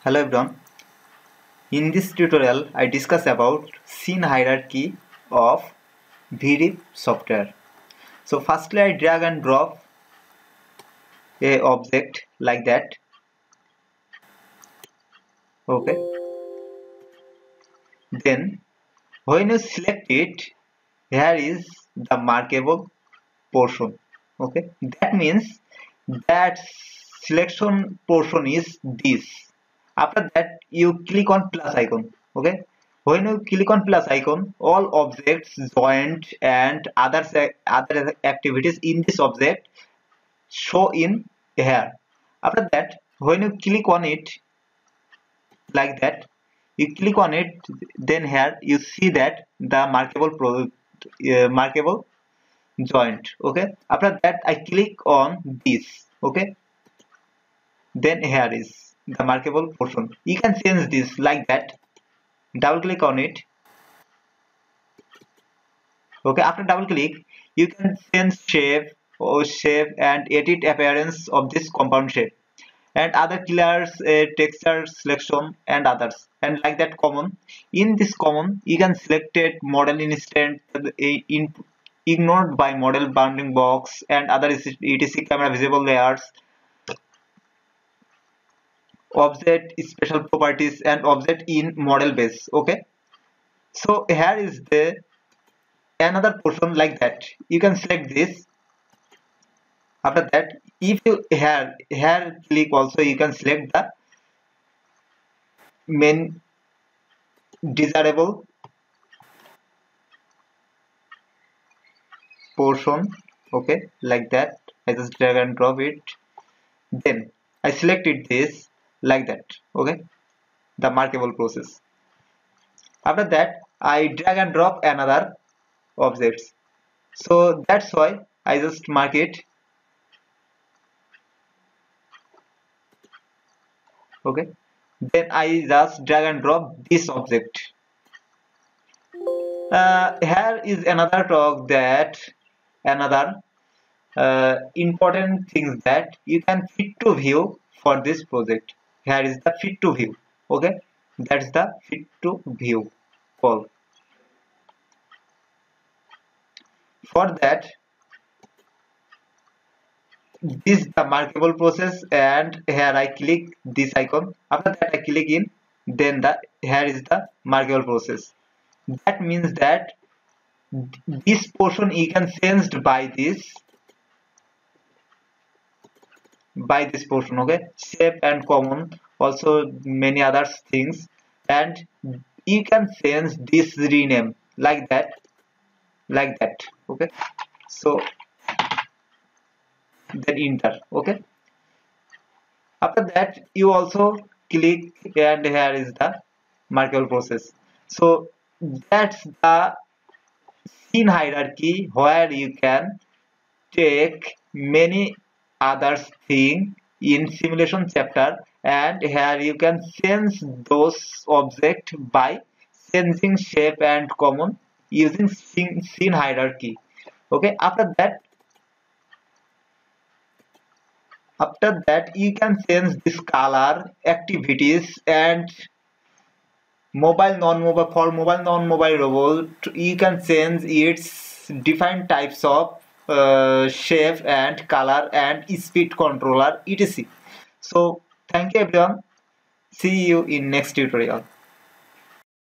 Hello everyone. In this tutorial, I discuss about scene hierarchy of vrep software. So firstly, I drag and drop a object like that. Okay. Then when you select it, here is the markable portion. Okay. That means that selection portion is this. After that, you click on plus icon. Okay. When you click on plus icon, all objects, joint and other activities in this object show in here. After that, when you click on it like that, you click on it, then here you see that the markable joint. Okay. After that, I click on this. Okay. Then here is the markable portion. You can change this like that. Double click on it. Okay, after double click you can change shape and edit appearance of this compound shape and other colors, texture selection and others, and like that common. In this common you can select it model instant ignored by model bounding box and other etc camera visible layers, object special properties and object in model base. Okay, so here is the another portion like that. You can select this. After that, if you here click also, you can select the main desirable portion. Okay, like that. I just drag and drop it. Then I selected this like that. Okay, the markable process. After that, I drag and drop another objects. So that's why I just mark it. Okay, then I just drag and drop this object. Here is another talk that another important things that you can fit to view for this project. Here is the fit to view. Okay, that's the fit to view call. For that, this is the markable process, and here I click this icon. After that, I click in. Then here is the markable process. That means that this portion you can changed by this portion. Okay, shape and common, also many other things, and you can change this rename like that. Okay, so then enter. Okay, after that you also click, and here is the markable process. So that's the scene hierarchy, where you can take many other things in simulation chapter, and here you can change those objects by changing shape and common using scene hierarchy. Okay, after that you can change this color, activities, and mobile non-mobile. For mobile non-mobile robot you can change its different types of shape and color and speed controller etc. So thank you everyone, see you in next tutorial.